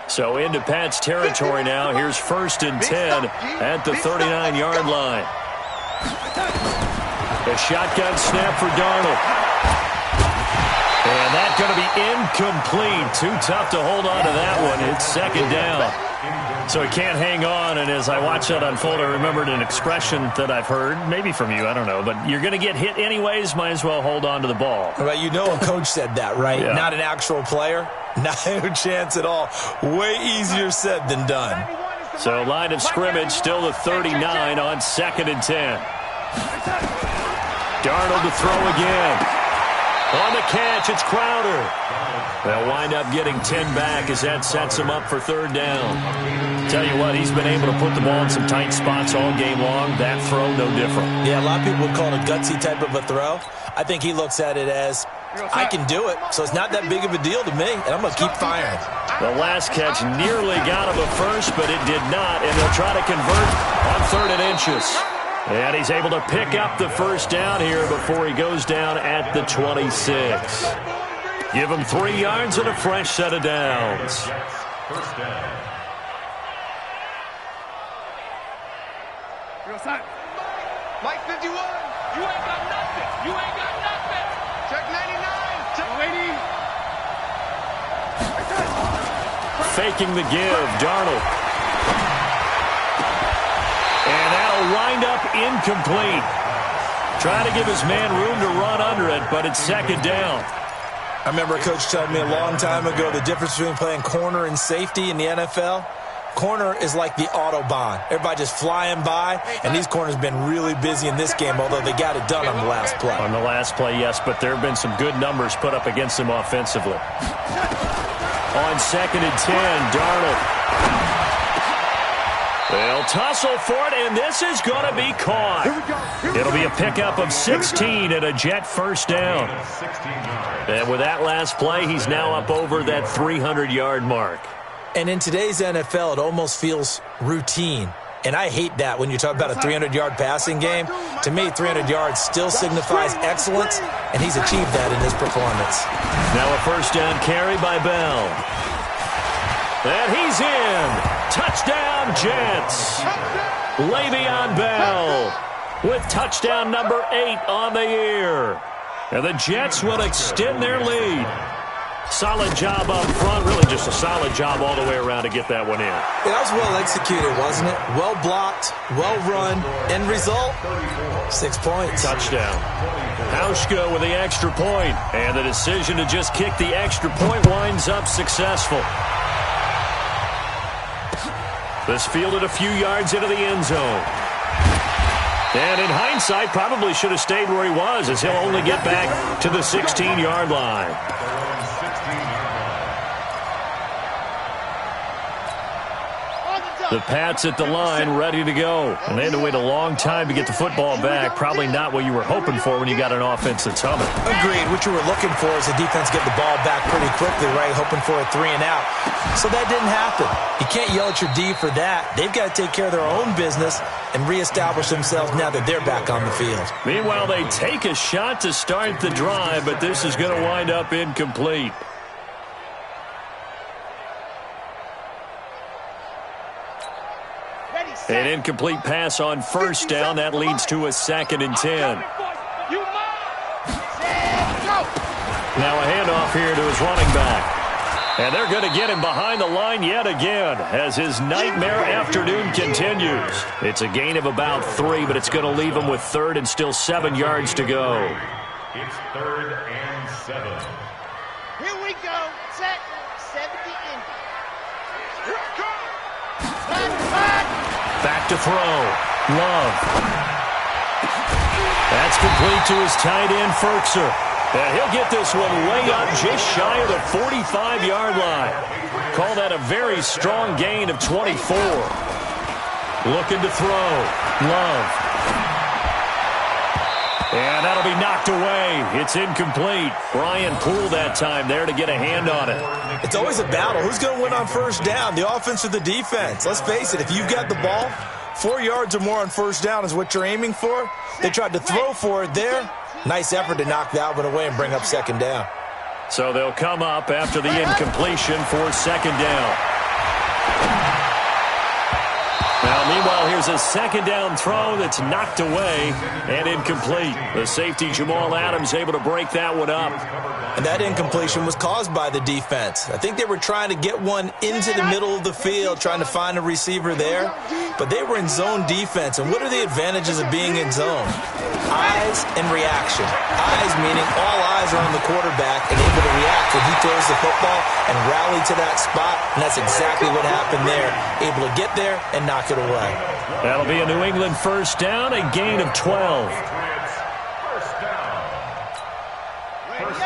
So into Pat's territory now. Here's 1st and 10 at the 39-yard line. A shotgun snap for Darnold. And that's going to be incomplete. Too tough to hold on to that one. It's 2nd down. So he can't hang on. And as I watch that unfold, I remembered an expression that I've heard, maybe from you, I don't know. But you're going to get hit anyways, might as well hold on to the ball. Right, you know a coach said that, right? Yeah. Not an actual player. Not a chance at all. Way easier said than done. So line of scrimmage, still the 39 on 2nd and 10. Darnold to throw again. On the catch, it's Crowder. They'll wind up getting 10 back as that sets him up for 3rd down. Tell you what, he's been able to put the ball in some tight spots all game long. That throw, no different. Yeah, a lot of people would call it a gutsy type of a throw. I think he looks at it as, I can do it, so it's not that big of a deal to me, and I'm going to keep firing. The last catch nearly got him a first, but it did not, and they'll try to convert on 3rd and inches. And he's able to pick up the first down here before he goes down at the 26. Give him 3 yards and a fresh set of downs. First down. Mike 51. You ain't got nothing. You ain't got nothing. Check 99. Check 80. Faking the give, Darnold. And that'll wind up incomplete. Trying to give his man room to run under it, but it's 2nd down. I remember a coach telling me a long time ago the difference between playing corner and safety in the NFL. corner is like the Autobahn. Everybody just flying by, and these corners have been really busy in this game, although they got it done on the last play. On the last play, yes, but there have been some good numbers put up against them offensively. On 2nd and 10, Darnold. They'll tussle for it, and this is going to be caught. It'll be a pickup of 16 and a Jet first down. And with that last play, he's now up over that 300-yard mark. And in today's NFL, it almost feels routine. And I hate that when you talk about a 300-yard passing game. To me, 300 yards still signifies excellence, and he's achieved that in his performance. Now a first down carry by Bell. And he's in. Touchdown, Jets. Le'Veon Bell with touchdown number 8 on the year. And the Jets will extend their lead. Solid job up front. Really just a solid job all the way around to get that one in. That was well executed, wasn't it? Well blocked, well run. End result, 6 points. Touchdown. Hauschka with the extra point. And the decision to just kick the extra point winds up successful. This fielded a few yards into the end zone. And in hindsight, probably should have stayed where he was, as he'll only get back to the 16-yard line. The Pats at the line, ready to go. And they had to wait a long time to get the football back. Probably not what you were hoping for when you got an offense that's humming. Agreed. What you were looking for is the defense get the ball back pretty quickly, right? Hoping for a 3 and out. So that didn't happen. You can't yell at your D for that. They've got to take care of their own business and reestablish themselves now that they're back on the field. Meanwhile, they take a shot to start the drive, but this is going to wind up incomplete. An incomplete pass on first down. That leads to a 2nd and 10. Now a handoff here to his running back. And they're going to get him behind the line yet again as his nightmare afternoon continues. It's a gain of about 3, but it's going to leave him with 3rd and still 7 yards to go. It's 3rd and 7. Here we go. Set. 70 in. Back to throw. Love. That's complete to his tight end, Ferkser. And he'll get this one way up just shy of the 45-yard line. Call that a very strong gain of 24. Looking to throw. Love. And that'll be knocked away. It's incomplete. Brian Poole that time there to get a hand on it. It's always a battle. Who's going to win on first down, the offense or the defense? Let's face it, if you've got the ball, 4 yards or more on first down is what you're aiming for. They tried to throw for it there. Nice effort to knock that one away and bring up 2nd down. So they'll come up after the incompletion for 2nd down. Now, meanwhile, here's a 2nd down throw that's knocked away and incomplete. The safety, Jamal Adams, able to break that one up. And that incompletion was caused by the defense. I think they were trying to get one into the middle of the field, trying to find a receiver there. But they were in zone defense. And what are the advantages of being in zone? Eyes and reaction. Eyes meaning all eyes are on the quarterback and able to react when he throws the football and rally to that spot. And that's exactly what happened there. Able to get there and knock it away. That'll be a New England first down, a gain of 12.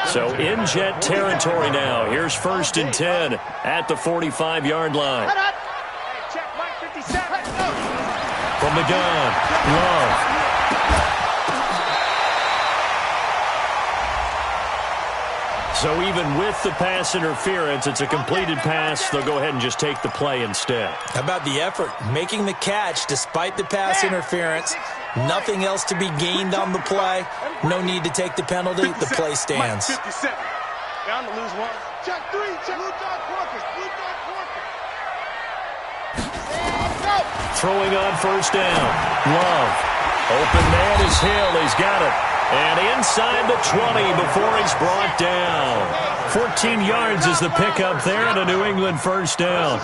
So in Jet territory now. Here's 1st and 10 at the 45-yard line. From the gun, Love. So even with the pass interference, it's a completed pass. They'll go ahead and just take the play instead. How about the effort? Making the catch despite the pass interference. Nothing else to be gained on the play. No need to take the penalty. The play stands. Bound to lose one. Check 3. Check Blue Dog Quarkers. Blue Dog Quarkers. Throwing on first down. Love. Open man is Hill. He's got it. And inside the 20 before he's brought down. 14 yards is the pickup there and a New England first down.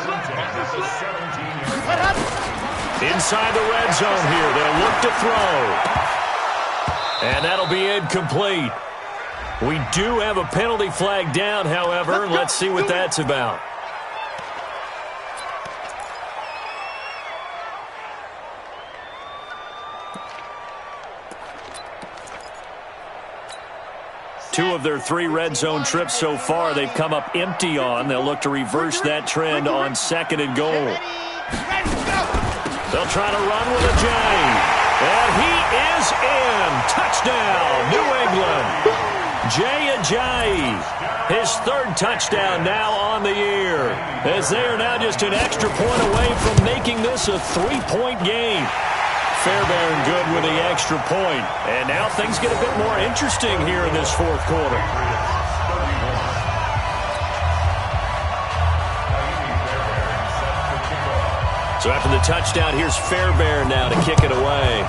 Inside the red zone here. They'll look to throw. And that'll be incomplete. We do have a penalty flag down, however. Let's see what that's about. 2 of their 3 red zone trips so far they've come up empty on. They'll look to reverse that trend on 2nd and goal. They'll try to run with a J. And he is in. Touchdown, New England. Jay Ajayi, his 3rd touchdown now on the year, as they are now just an extra point away from making this a 3-point game. Fairbairn good with the extra point. And now things get a bit more interesting here in this 4th quarter. So after the touchdown, here's Fairbairn now to kick it away.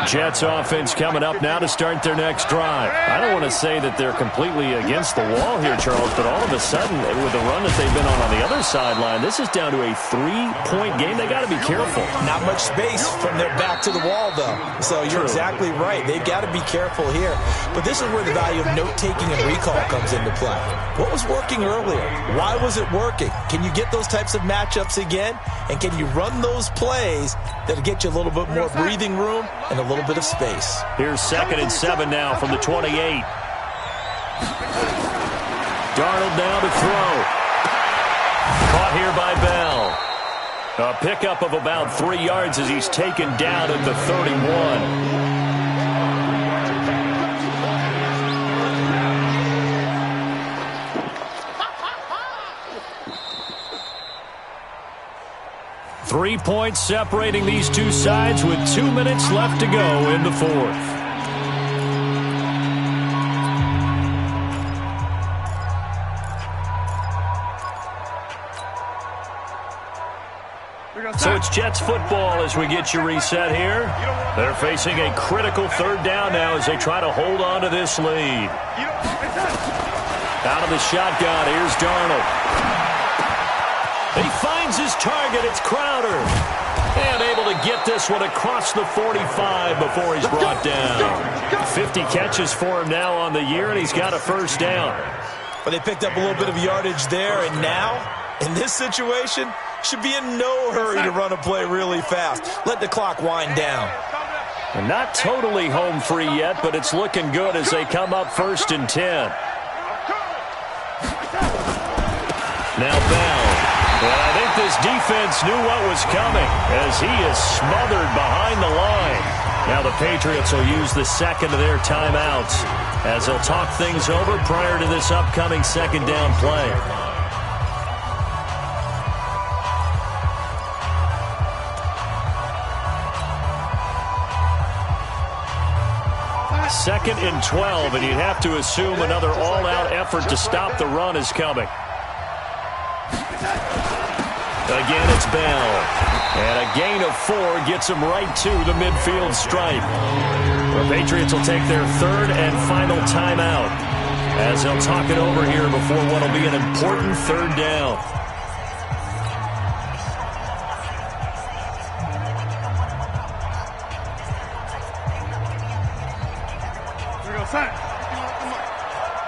Jets offense coming up now to start their next drive. I don't want to say that they're completely against the wall here, Charles, but all of a sudden, with the run that they've been on the other sideline, this is down to a 3-point game. They got to be careful. Not much space from their back to the wall, though. So you're exactly right. They've got to be careful here. But this is where the value of note-taking and recall comes into play. What was working earlier? Why was it working? Can you get those types of matchups again? And can you run those plays that'll get you a little bit more breathing room and a little bit of space? Here's 2nd and 7 now from the 28. Darnold now to throw. Caught here by Bell. A pickup of about 3 yards as he's taken down at the 31. Three points separating these two sides with 2 minutes left to go in the 4th. So it's Jets football as we get you reset here. They're facing a critical 3rd down now as they try to hold on to this lead. Out of the shotgun, here's Darnold. He finds his target. It's Crowder. And able to get this one across the 45 before he's brought down. 50 catches for him now on the year, and he's got a 1st down. But they picked up a little bit of yardage there, and now, in this situation, should be in no hurry to run a play really fast. Let the clock wind down. And not totally home free yet, but it's looking good as they come up 1st and 10. Now Bell. And I think this defense knew what was coming as he is smothered behind the line. Now the Patriots will use the 2nd of their timeouts as they'll talk things over prior to this upcoming 2nd down play. Second and 12, and you'd have to assume another all-out effort to stop the run is coming. Again, it's Bell. And a gain of 4 gets him right to the midfield stripe. The Patriots will take their 3rd and final timeout as they'll talk it over here before what will be an important 3rd down. Here we go, son.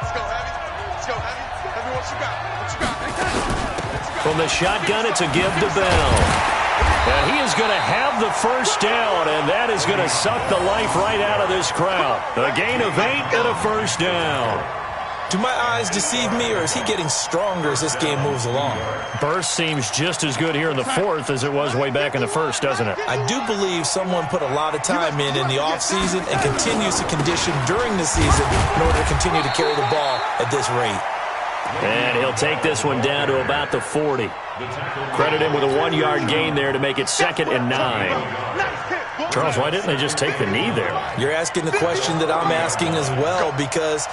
Let's go, Heavy. Let's go, Heavy. Heavy, what you got? What you got? From the shotgun, it's a give to Bell. And he is going to have the 1st down, and that is going to suck the life right out of this crowd. A gain of 8 and a 1st down. Do my eyes deceive me, or is he getting stronger as this game moves along? Burst seems just as good here in the 4th as it was way back in the 1st, doesn't it? I do believe someone put a lot of time in the offseason and continues to condition during the season in order to continue to carry the ball at this rate. And he'll take this one down to about the 40. Credit him with a 1-yard gain there to make it 2nd and 9. Charles, why didn't they just take the knee there? You're asking the question that I'm asking as well, because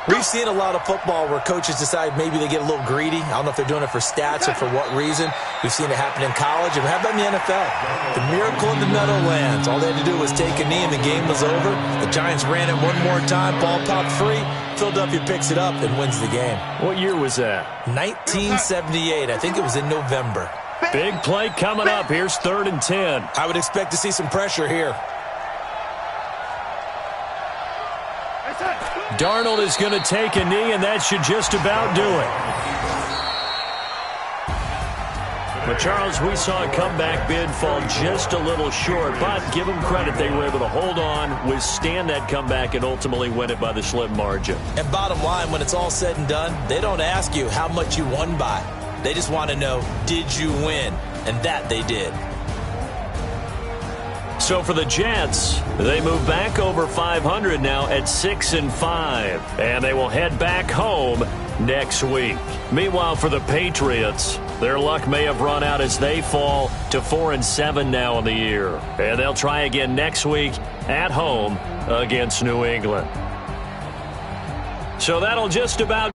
we've seen a lot of football where coaches decide maybe they get a little greedy. I don't know if they're doing it for stats or for what reason. We've seen it happen in college. And how about in the NFL? The miracle in the Meadowlands. All they had to do was take a knee and the game was over. The Giants ran it one more time. Ball popped free. Philadelphia picks it up and wins the game. What year was that? 1978. I think it was in November. Big play coming up. Here's 3rd and 10. I would expect to see some pressure here. Darnold is going to take a knee, and that should just about do it. But, Charles, we saw a comeback bid fall just a little short, but give them credit. They were able to hold on, withstand that comeback, and ultimately win it by the slim margin. And bottom line, when it's all said and done, they don't ask you how much you won by. They just want to know, did you win? And that they did. So for the Jets, they move back over 500 now at 6-5, and they will head back home next week. Meanwhile, for the Patriots, their luck may have run out as they fall to 4-7 now in the year, and they'll try again next week at home against New England. So that'll just about